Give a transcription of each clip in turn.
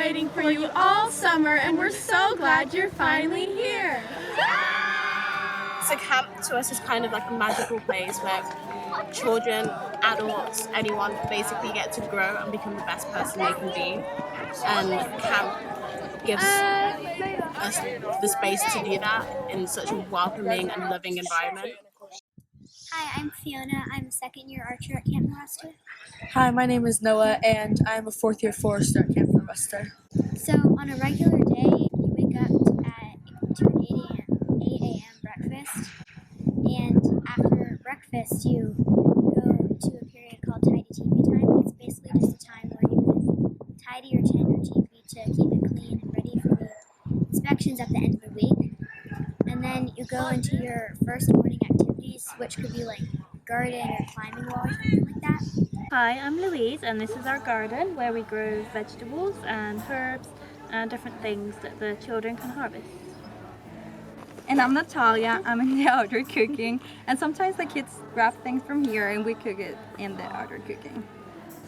waiting for you all summer, and we're so glad you're finally here. So camp to us is kind of like a magical place where children, adults, anyone basically get to grow and become the best person they can be. And camp gives us the space to do that in such a welcoming and loving environment. Hi, I'm Fiona. I'm a second-year archer at Camp Forester. Hi, my name is Noah, and I'm a fourth-year forester at Camp Forester. So, on a regular day, you wake up to an 8 a.m. breakfast, and after breakfast, you go to a period called tidy teepee time. It's basically just a time where you can tidy your tent or teepee to keep it clean and ready for the inspections at the end of the week. And then you go into your first morning activities, which could be like garden or climbing wall or something like that. Hi, I'm Louise, and this is our garden where we grow vegetables and herbs and different things that the children can harvest. And I'm Natalia. I'm in the outdoor cooking, and sometimes the kids grab things from here and we cook it in the outdoor cooking.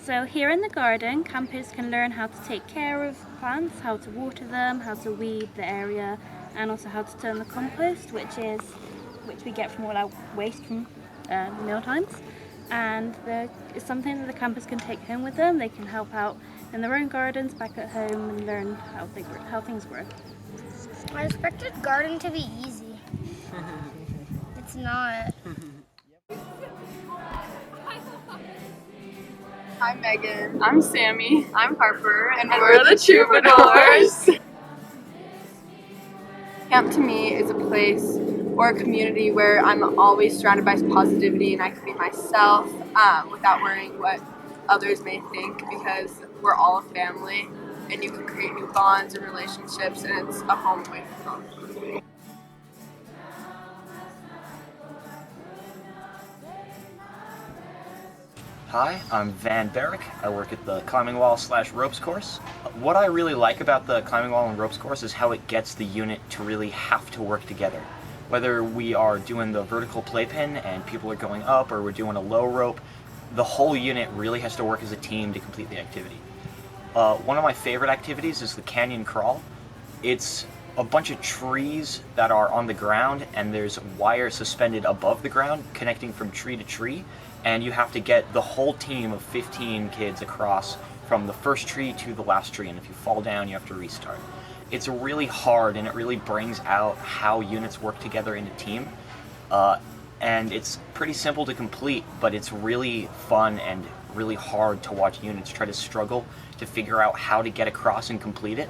So here in the garden, campers can learn how to take care of plants, how to water them, how to weed the area, and also how to turn the compost, which we get from all our waste from meal times. And it's something that the campers can take home with them. They can help out in their own gardens back at home and learn how things grow. I expected garden to be easy. It's not. I'm Megan. I'm Sammy. I'm Harper, and we're the Troubadours. Camp to me is a place or a community where I'm always surrounded by positivity and I can be myself without worrying what others may think, because we're all a family and you can create new bonds and relationships, and it's a home away from home. Hi, I'm Van Barrick. I work at the climbing wall / ropes course. What I really like about the climbing wall and ropes course is how it gets the unit to really have to work together. Whether we are doing the vertical playpen and people are going up, or we're doing a low rope, the whole unit really has to work as a team to complete the activity. One of my favorite activities is the canyon crawl. It's a bunch of trees that are on the ground, and there's wire suspended above the ground connecting from tree to tree, and you have to get the whole team of 15 kids across from the first tree to the last tree, and if you fall down you have to restart. It's really hard, and it really brings out how units work together in a team, and it's pretty simple to complete, but it's really fun and really hard to watch units try to struggle to figure out how to get across and complete it.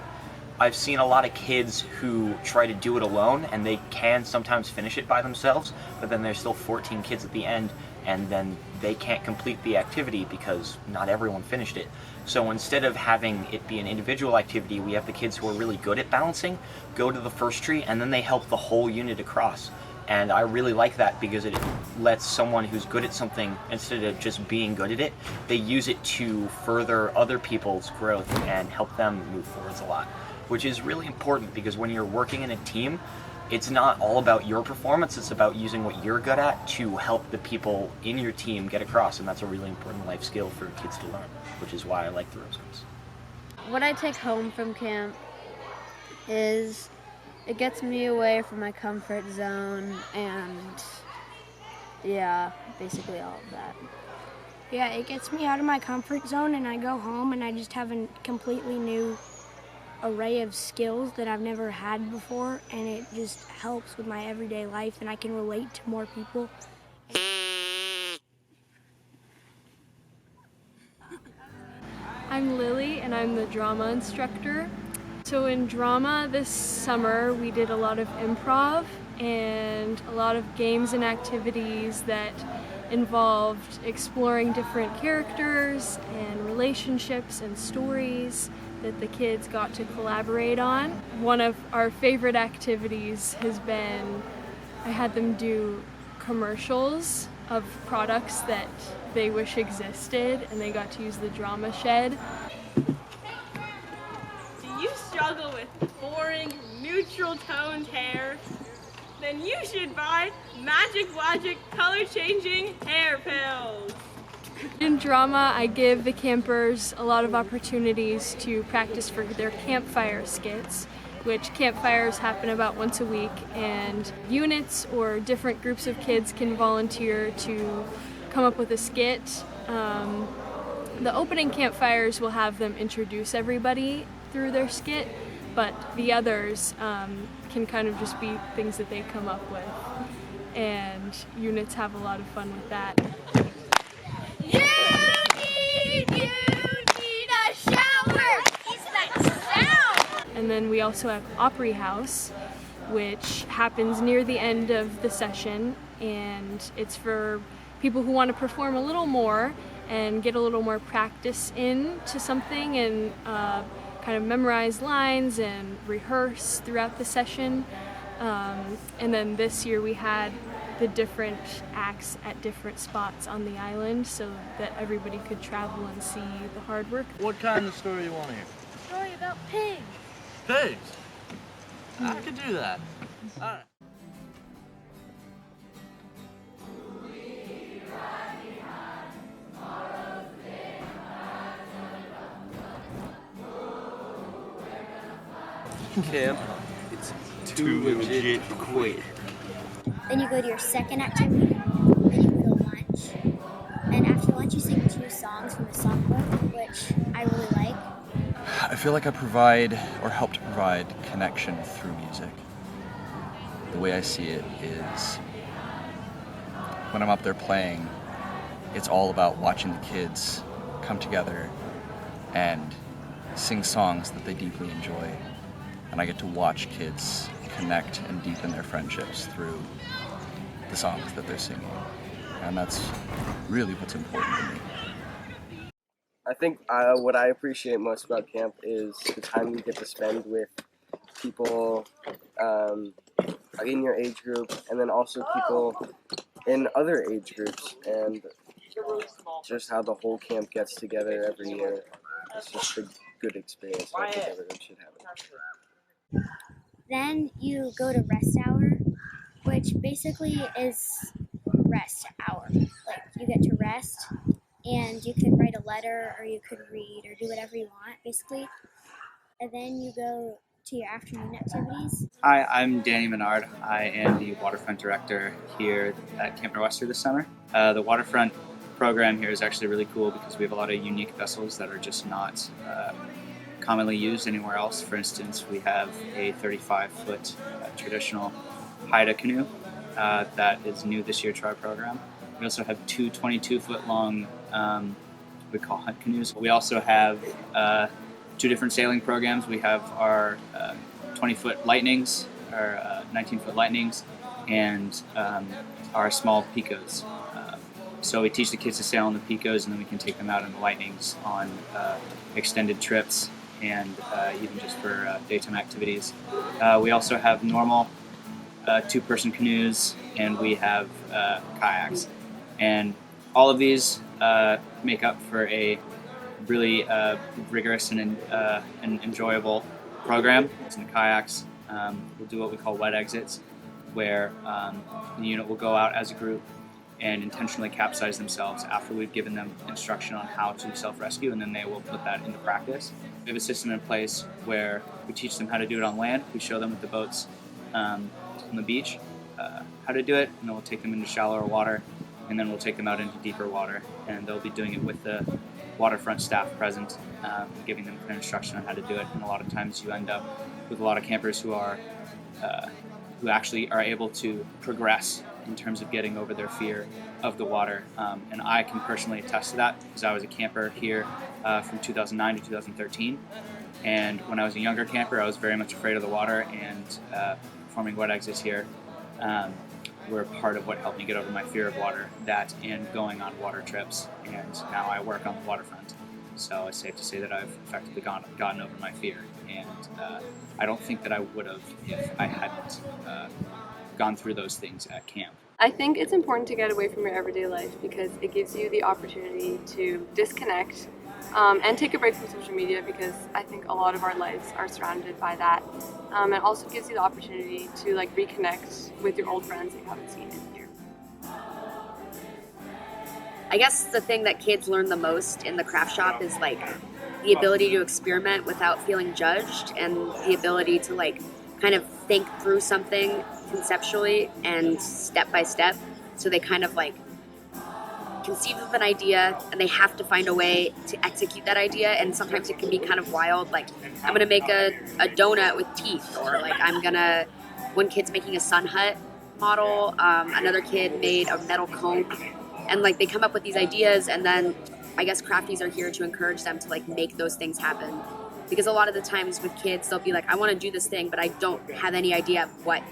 I've seen a lot of kids who try to do it alone, and they can sometimes finish it by themselves, but then there's still 14 kids at the end, and then they can't complete the activity because not everyone finished it. So instead of having it be an individual activity, we have the kids who are really good at balancing go to the first tree, and then they help the whole unit across. And I really like that because it lets someone who's good at something, instead of just being good at it, they use it to further other people's growth and help them move forwards a lot, which is really important because when you're working in a team, it's not all about your performance, it's about using what you're good at to help the people in your team get across, and that's a really important life skill for kids to learn, which is why I like the ropes course. What I take home from camp is it gets me away from my comfort zone, and yeah, basically all of that. Yeah, it gets me out of my comfort zone, and I go home and I just have a completely new array of skills that I've never had before, and it just helps with my everyday life, and I can relate to more people. I'm Lily, and I'm the drama instructor. So in drama this summer we did a lot of improv and a lot of games and activities that involved exploring different characters and relationships and stories that the kids got to collaborate on. One of our favorite activities has been, I had them do commercials of products that they wish existed, and they got to use the drama shed. Do you struggle with boring, neutral-toned hair? Then you should buy Magic Logic color-changing hair pills. In drama, I give the campers a lot of opportunities to practice for their campfire skits, which campfires happen about once a week, and units or different groups of kids can volunteer to come up with a skit. The opening campfires will have them introduce everybody through their skit, but the others can kind of just be things that they come up with, and units have a lot of fun with that. You need a shower! Is that sound? And then we also have Opry House, which happens near the end of the session, and it's for people who want to perform a little more and get a little more practice into something and kind of memorize lines and rehearse throughout the session. And then this year we had the different acts at different spots on the island so that everybody could travel and see the hard work. What kind of story you want to hear? A story about pigs. Pigs? I could do that. All right. Camp, it's too legit to quit. Then you go to your second activity, then you go to lunch. And after lunch you sing 2 songs from the songbook, which I really like. I feel like I provide or help to provide connection through music. The way I see it is when I'm up there playing, it's all about watching the kids come together and sing songs that they deeply enjoy. And I get to watch kids connect and deepen their friendships through the songs that they're singing. And that's really what's important to me. I think what I appreciate most about camp is the time you get to spend with people in your age group, and then also people in other age groups, and just how the whole camp gets together every year. It's just a good experience. I think everyone should have it. Then you go to rest hour, which basically is rest hour. Like, you get to rest, and you could write a letter, or you could read, or do whatever you want, basically. And then you go to your afternoon activities. Hi, I'm Danny Menard. I am the waterfront director here at Camp Nor'wester this summer. The waterfront program here is actually really cool because we have a lot of unique vessels that are just not commonly used anywhere else. For instance, we have a 35-foot traditional Haida canoe that is new this year to our program. We also have 2 22-foot long we call hunt canoes. We also have 2 different sailing programs. We have our 20-foot lightnings, our 19-foot lightnings, and our small picos. So we teach the kids to sail on the picos, and then we can take them out in the lightnings on extended trips and even just for daytime activities. We also have normal 2-person canoes, and we have kayaks. And all of these make up for a really rigorous and enjoyable program. In the kayaks, we'll do what we call wet exits, where the unit will go out as a group and intentionally capsize themselves after we've given them instruction on how to self-rescue, and then they will put that into practice. We have a system in place where we teach them how to do it on land. We show them with the boats on the beach how to do it, and then we'll take them into shallower water, and then we'll take them out into deeper water, and they'll be doing it with the waterfront staff present, giving them clear instruction on how to do it. And a lot of times you end up with a lot of campers who actually are able to progress in terms of getting over their fear of the water. And I can personally attest to that because I was a camper here from 2009 to 2013. And when I was a younger camper, I was very much afraid of the water, and performing wet exits here were part of what helped me get over my fear of water, that and going on water trips. And now I work on the waterfront. So it's safe to say that I've effectively gotten over my fear. And I don't think that I would have if I hadn't gone through those things at camp. I think it's important to get away from your everyday life because it gives you the opportunity to disconnect and take a break from social media, because I think a lot of our lives are surrounded by that. It also gives you the opportunity to reconnect with your old friends that you haven't seen in a year. I guess the thing that kids learn the most in the craft shop is like the ability to experiment without feeling judged, and the ability to like kind of think through something conceptually and step by step. So they kind of like conceive of an idea and they have to find a way to execute that idea, and sometimes it can be kind of wild, like I'm gonna make a donut with teeth, or like one kid's making a sun hut model, another kid made a metal comb, and like they come up with these ideas, and then I guess crafties are here to encourage them to like make those things happen. Because a lot of the times with kids, they'll be like, I want to do this thing, but I don't have any idea what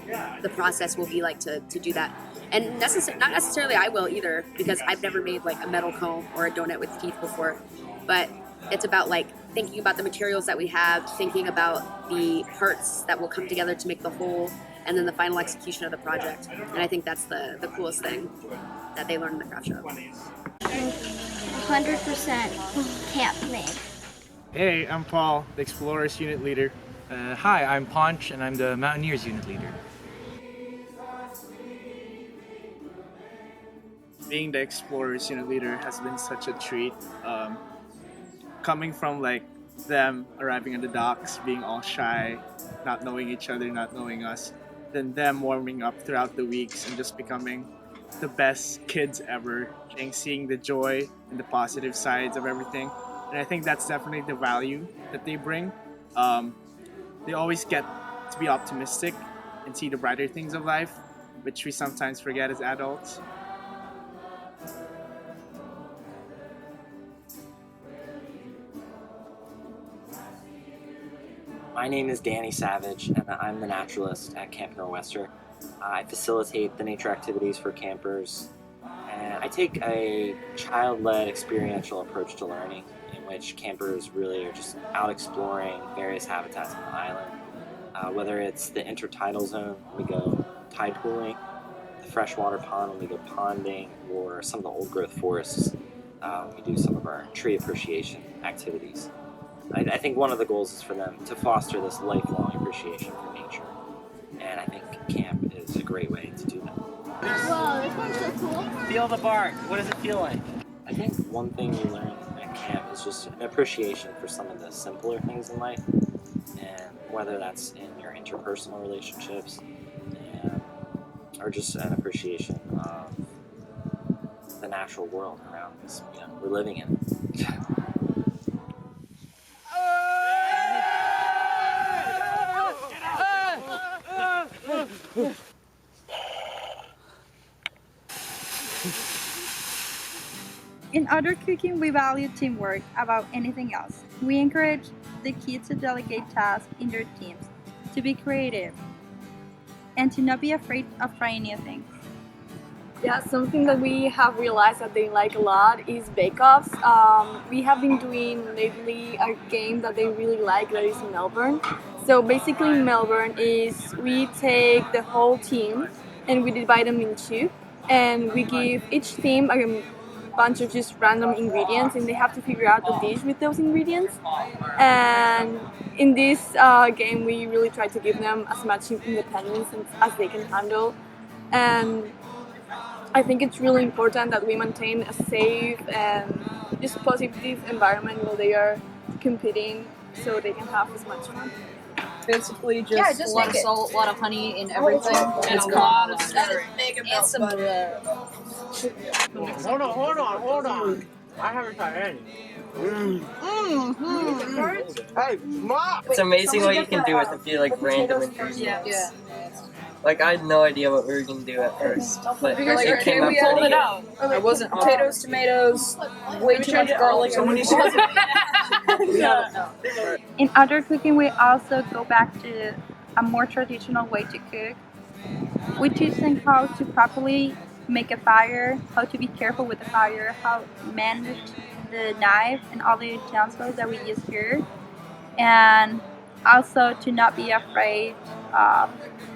the process will be like to do that. And not necessarily I will either, because I've never made like a metal comb or a donut with teeth before. But it's about like thinking about the materials that we have, thinking about the parts that will come together to make the whole, and then the final execution of the project. And I think that's the coolest thing that they learn in the craft shop. 100% camp made. Hey, I'm Paul, the Explorers Unit Leader. Hi, I'm Ponch, and I'm the Mountaineers Unit Leader. Being the Explorers Unit Leader has been such a treat. Coming from like them arriving at the docks, being all shy, not knowing each other, not knowing us, then them warming up throughout the weeks and just becoming the best kids ever, and seeing the joy and the positive sides of everything. And I think that's definitely the value that they bring. They always get to be optimistic and see the brighter things of life, which we sometimes forget as adults. My name is Danny Savage, and I'm the naturalist at Camp Nor'Wester. I facilitate the nature activities for campers, and I take a child-led experiential approach to learning, in which campers really are just out exploring various habitats on the island. Whether it's the intertidal zone, we go tide pooling, the freshwater pond, when we go ponding, or some of the old-growth forests, we do some of our tree appreciation activities. I think one of the goals is for them to foster this lifelong appreciation for nature, and I think camp is a great way to do that. Whoa, this one's so cool. Feel the bark. What does it feel like? I think one thing you learn at camp is just an appreciation for some of the simpler things in life, and whether that's in your interpersonal relationships, or just an appreciation of the natural world around us. We're living in it. In outdoor cooking, we value teamwork above anything else. We encourage the kids to delegate tasks in their teams, to be creative, and to not be afraid of trying new things. Yeah, something that we have realized that they like a lot is bake-offs. We have been doing lately a game that they really like, that is Melbourne. So basically Melbourne is we take the whole team and we divide them in two, and we give each team a bunch of just random ingredients, and they have to figure out a dish with those ingredients. And in this game we really try to give them as much independence as they can handle. And I think it's really important that we maintain a safe and just positive environment while they are competing, so they can have as much fun. Basically just a lot of salt, a lot of honey in everything. And a lot of stirring. And some Hold on. I haven't tried any. Hey, Mom! It's amazing what you can do with a few like random ingredients. Yeah. Like I had no idea what we were gonna do at first, but it came up we pulled pretty it out. good. It wasn't potatoes, tomatoes, way too much garlic. In outdoor cooking, we also go back to a more traditional way to cook. We teach them how to properly make a fire, how to be careful with the fire, how to manage the knife and all the utensils that we use here, and also to not be afraid of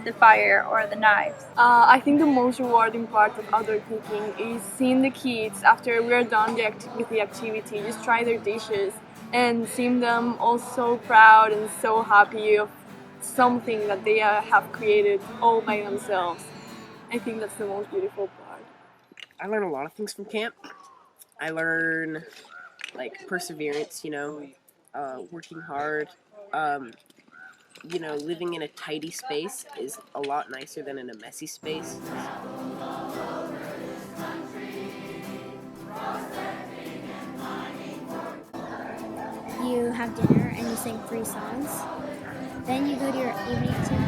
the fire or the knives. I think the most rewarding part of outdoor cooking is seeing the kids after we're done with the activity just try their dishes and seeing them all so proud and so happy of something that they have created all by themselves. I think that's the most beautiful part. I learned a lot of things from camp. I learn like perseverance, working hard. Living in a tidy space is a lot nicer than in a messy space. You have dinner and you sing 3 songs. Then you go to your evening activity,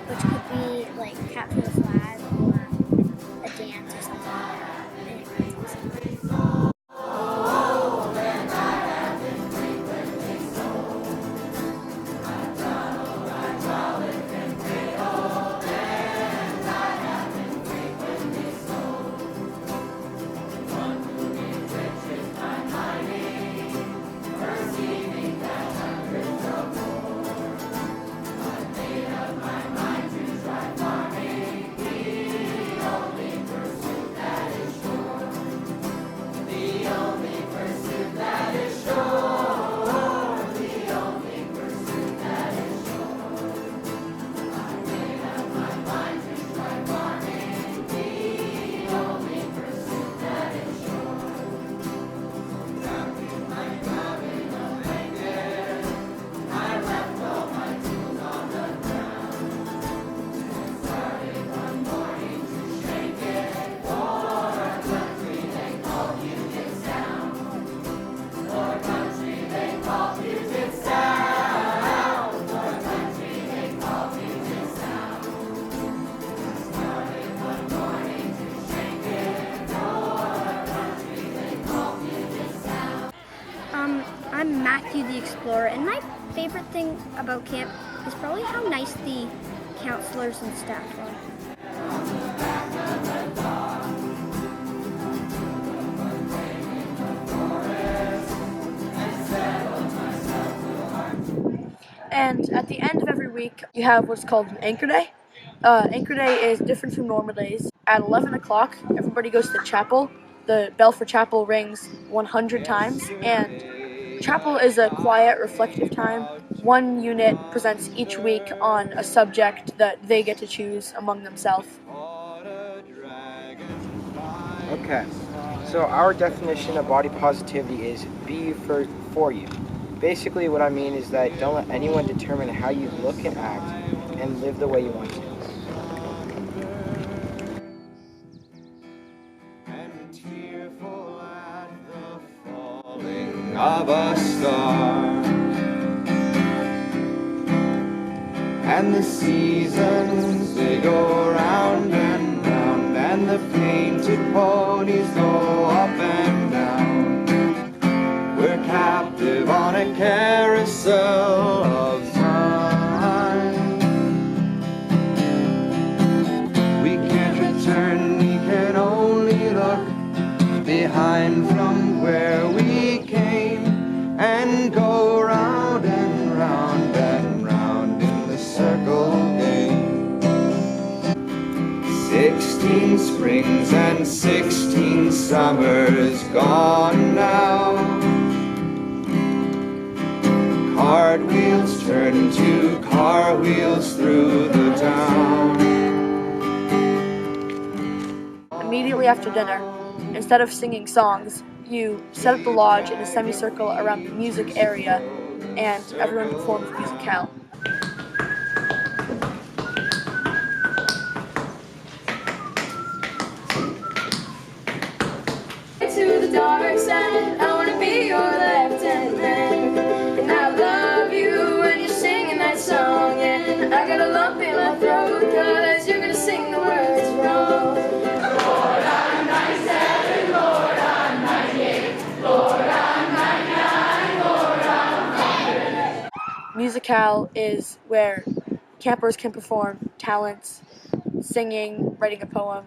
which could be like capture the flag or a dance or something like that. And it's awesome. I'm Matthew the Explorer, and my favorite thing about camp is probably how nice the counselors and staff are. And at the end of every week, you have what's called an Anchor Day. Anchor Day is different from normal days. At 11 o'clock, everybody goes to the chapel. The bell for chapel rings 100 times, and chapel is a quiet, reflective time. One unit presents each week on a subject that they get to choose among themselves. Okay, so our definition of body positivity is be for you. Basically what I mean is that don't let anyone determine how you look and act, and live the way you want to. Of a star, and the seasons they go round and round, and the painted ponies go up and down. We're captive on a carousel of time. We can't return, we can only look behind from where we came, and go round and round and round in the circle game. 16 springs and 16 summers gone now. Cartwheels turn to cartwheels through the town. Immediately after dinner, instead of singing songs, you set up the lodge in a semicircle around the music area, and everyone performs musicale. To the dark side, I wanna be your left-hand man, and I love you when you're singing that song, and I got a lump in my throat, 'cause you're gonna sing the words wrong. Lord, I'm 97, Lord, I'm 98, Lord, I'm 99, Lord, I'm 100. Musicale is where campers can perform talents, singing, writing a poem,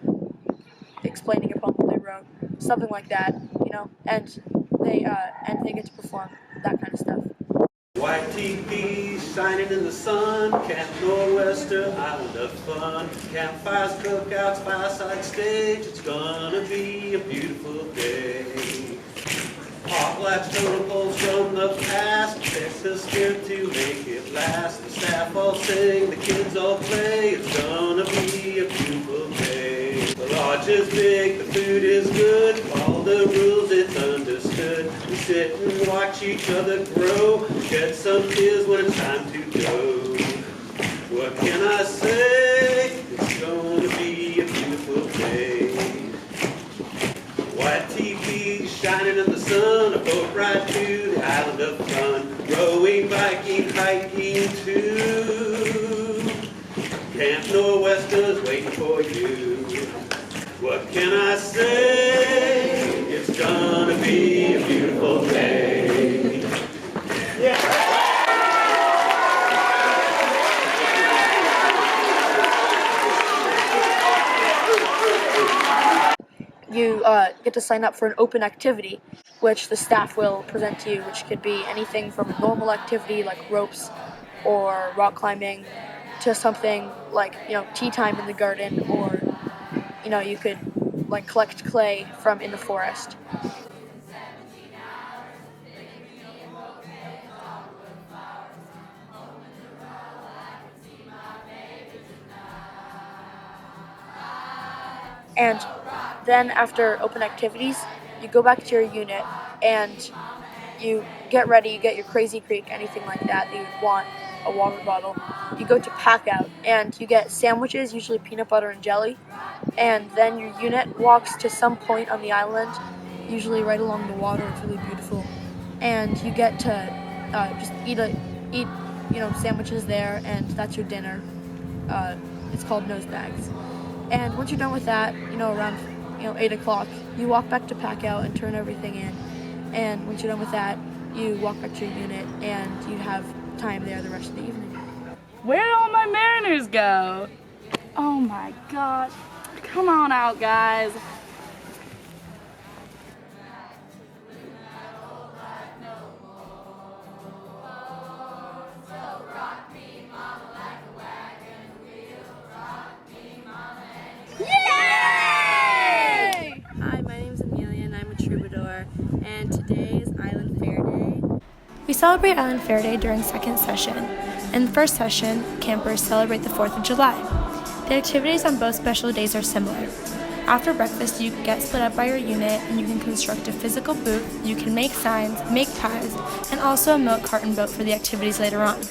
explaining a poem that they wrote, something like that, and they get to perform that kind of stuff. White teepees shining in the sun, Camp Nor'Wester, island of fun. Campfires, cookouts, fireside stage, it's gonna be a beautiful day. Potlatch totem poles from the past, Texas spirit to make it last. The staff all sing, the kids all play, it's gonna be a beautiful day. The lodge is big, the food is good, follow the rules, it's each other grow, shed some tears when it's time to go. What can I say? It's gonna be a beautiful day. White teepees shining in the sun, a boat ride to the island of fun, rowing, biking, hiking too. Camp Nor'Westers waiting for you. What can I say? It's gonna be a beautiful day. Yeah. You get to sign up for an open activity, which the staff will present to you, which could be anything from a normal activity like ropes or rock climbing to something like, tea time in the garden, or, you could like collect clay from in the forest. And then after open activities, you go back to your unit and you get ready, you get your Crazy Creek, anything like that you want, a water bottle. You go to pack out and you get sandwiches, usually peanut butter and jelly, and then your unit walks to some point on the island, usually right along the water. It's really beautiful, and you get to just eat sandwiches there, and that's your dinner. It's called nose bags. And once you're done with that, around 8 o'clock, you walk back to pack out and turn everything in. And once you're done with that, you walk back to your unit and you have time there the rest of the evening. Where did all my mariners go? Oh my god. Come on out, guys. Hi, my name is Amelia and I'm a troubadour, and today is Island Fair Day. We celebrate Island Fair Day during second session. In the first session, campers celebrate the 4th of July. The activities on both special days are similar. After breakfast, you get split up by your unit and you can construct a physical booth, you can make signs, make pies, and also a milk carton boat for the activities later on.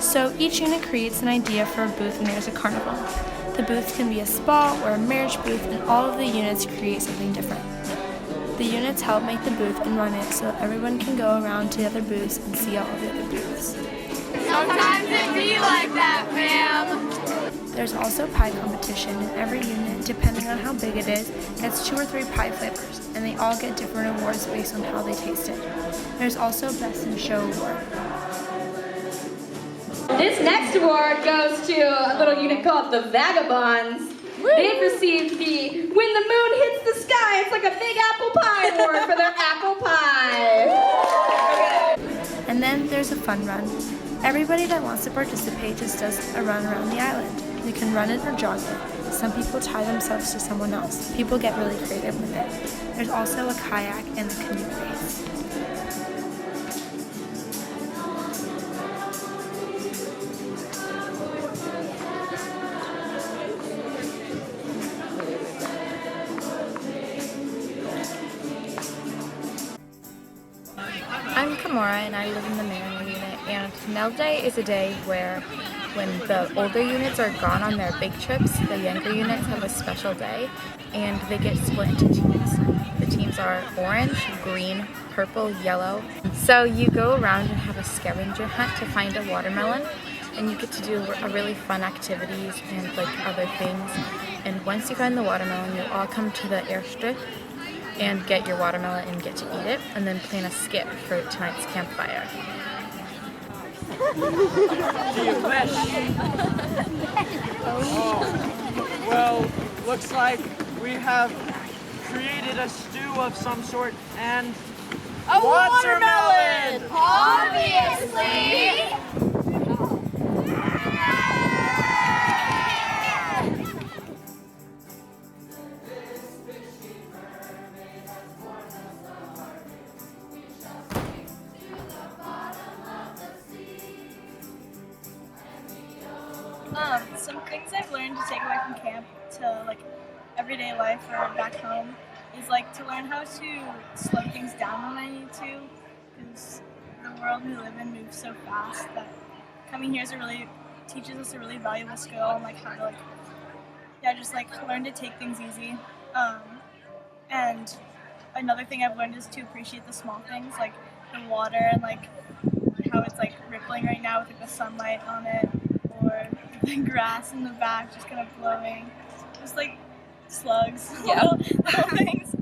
So each unit creates an idea for a booth when there's a carnival. The booth can be a spa or a marriage booth, and all of the units create something different. The units help make the booth and run it so everyone can go around to the other booths and see all of the other booths. Sometimes it be like that, fam. There's also pie competition, and every unit, depending on how big it is, gets 2 or 3 pie flavors, and they all get different awards based on how they tasted. There's also Best in Show award. This next award goes to a little unit called the Vagabonds. They've received the When the Moon Hits the Sky, it's like a big apple pie award for their apple pie. And then there's a fun run. Everybody that wants to participate just does a run around the island. You can run it or jog it. Some people tie themselves to someone else. People get really creative with it. There's also a kayak and a canoe race. I'm Kamora and I live in the Mariner unit, and Mel Day is a day where when the older units are gone on their big trips, the younger units have a special day and they get split into teams. The teams are orange, green, purple, yellow. So you go around and have a scavenger hunt to find a watermelon, and you get to do a really fun activities and other things. And once you find the watermelon, you all come to the airstrip and get your watermelon and get to eat it, and then plan a skit for tonight's campfire. Well, looks like we have created a stew of some sort and A watermelon! Obviously! Some things I've learned to take away from camp to everyday life or back home is like to learn how to slow things down when I need to, because the world we live in moves so fast that coming here teaches us a really valuable skill and like how to just learn to take things easy. And another thing I've learned is to appreciate the small things like the water and like how it's like rippling right now with like the sunlight on it, or the grass in the back just kind of glowing. Just like slugs, little things.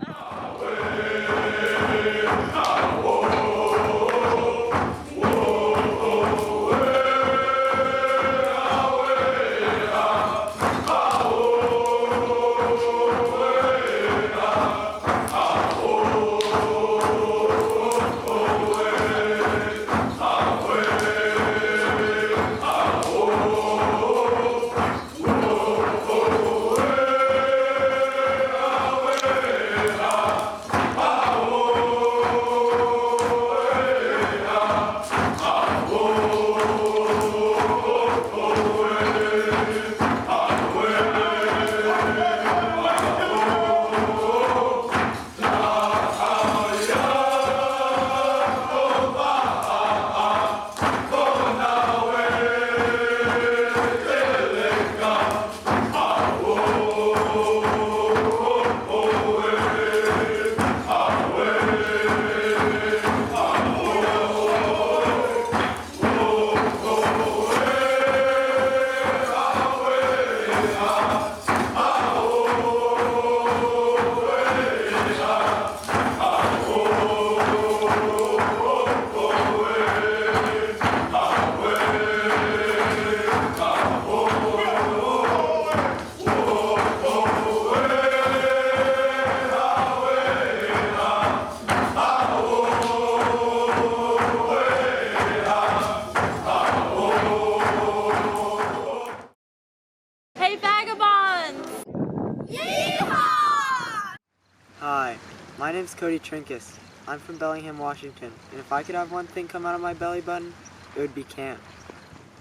Hi, my name's Cody Trinkus. I'm from Bellingham, Washington, and if I could have one thing come out of my belly button, it would be camp.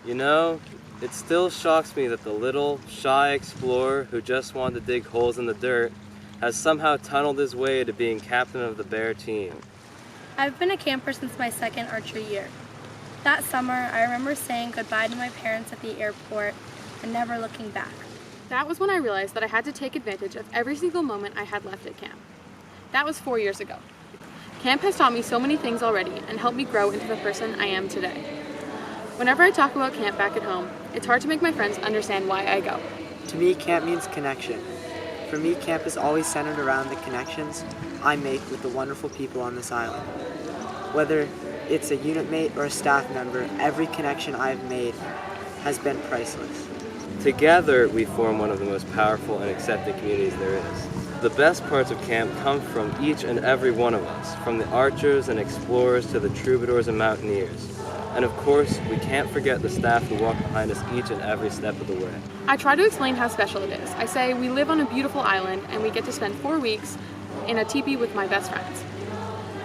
You know, it still shocks me that the little, shy explorer who just wanted to dig holes in the dirt has somehow tunneled his way to being captain of the Bear team. I've been a camper since my second archery year. That summer, I remember saying goodbye to my parents at the airport and never looking back. That was when I realized that I had to take advantage of every single moment I had left at camp. That was 4 years ago. Camp has taught me so many things already and helped me grow into the person I am today. Whenever I talk about camp back at home, it's hard to make my friends understand why I go. To me, camp means connection. For me, camp is always centered around the connections I make with the wonderful people on this island. Whether it's a unit mate or a staff member, every connection I've made has been priceless. Together, we form one of the most powerful and accepting communities there is. The best parts of camp come from each and every one of us, from the archers and explorers to the troubadours and mountaineers. And of course, we can't forget the staff who walk behind us each and every step of the way. I try to explain how special it is. I say we live on a beautiful island and we get to spend 4 weeks in a teepee with my best friends.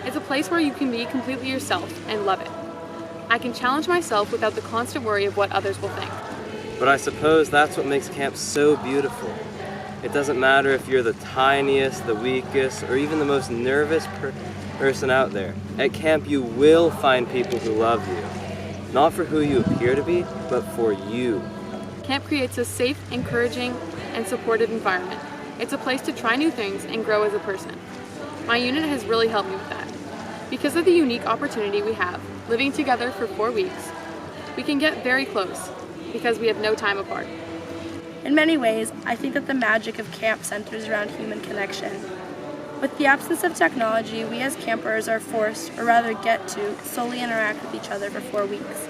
It's a place where you can be completely yourself and love it. I can challenge myself without the constant worry of what others will think. But I suppose that's what makes camp so beautiful. It doesn't matter if you're the tiniest, the weakest, or even the most nervous person out there. At camp, you will find people who love you. Not for who you appear to be, but for you. Camp creates a safe, encouraging, and supportive environment. It's a place to try new things and grow as a person. My unit has really helped me with that. Because of the unique opportunity we have, living together for 4 weeks, we can get very close because we have no time apart. In many ways, I think that the magic of camp centers around human connection. With the absence of technology, we as campers are forced, or rather get to, solely interact with each other for 4 weeks.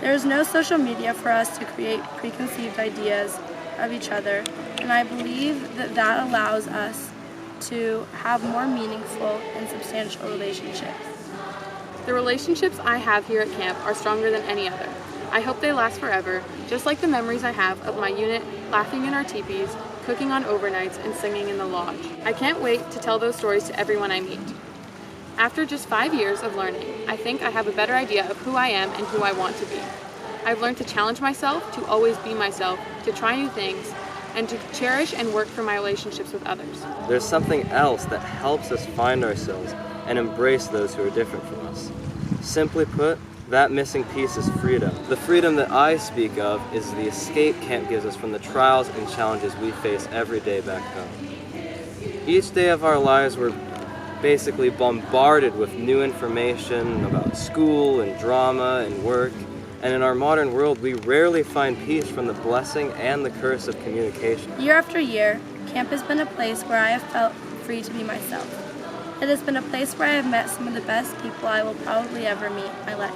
There is no social media for us to create preconceived ideas of each other, and I believe that that allows us to have more meaningful and substantial relationships. The relationships I have here at camp are stronger than any other. I hope they last forever, just like the memories I have of my unit laughing in our teepees, cooking on overnights, and singing in the lodge. I can't wait to tell those stories to everyone I meet. After just 5 years of learning, I think I have a better idea of who I am and who I want to be. I've learned to challenge myself, to always be myself, to try new things, and to cherish and work for my relationships with others. There's something else that helps us find ourselves and embrace those who are different from us. Simply put, that missing piece is freedom. The freedom that I speak of is the escape camp gives us from the trials and challenges we face every day back home. Each day of our lives we're basically bombarded with new information about school and drama and work, and in our modern world we rarely find peace from the blessing and the curse of communication. Year after year, camp has been a place where I have felt free to be myself. It has been a place where I have met some of the best people I will probably ever meet in my life.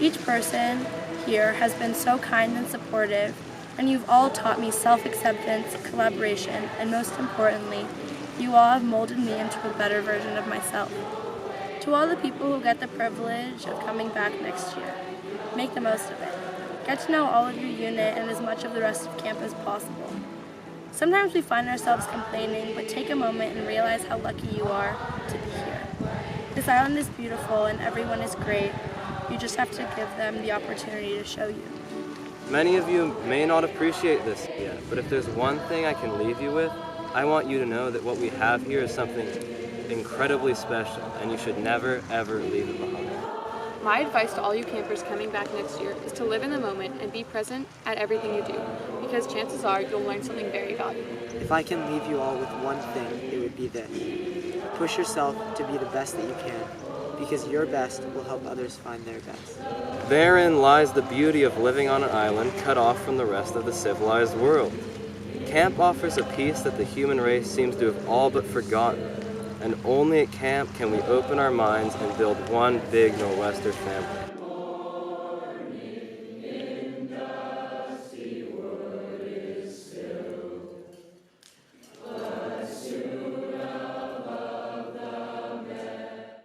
Each person here has been so kind and supportive, and you've all taught me self-acceptance, collaboration, and most importantly, you all have molded me into a better version of myself. To all the people who get the privilege of coming back next year, make the most of it. Get to know all of your unit and as much of the rest of camp as possible. Sometimes we find ourselves complaining, but take a moment and realize how lucky you are to be here. This island is beautiful and everyone is great. You just have to give them the opportunity to show you. Many of you may not appreciate this yet, but if there's one thing I can leave you with, I want you to know that what we have here is something incredibly special, and you should never, ever leave it behind. My advice to all you campers coming back next year is to live in the moment and be present at everything you do, because chances are you'll learn something very valuable. If I can leave you all with one thing, it would be this. Push yourself to be the best that you can, because your best will help others find their best. Therein lies the beauty of living on an island cut off from the rest of the civilized world. Camp offers a peace that the human race seems to have all but forgotten, and only at camp can we open our minds and build one big Nor'Wester family.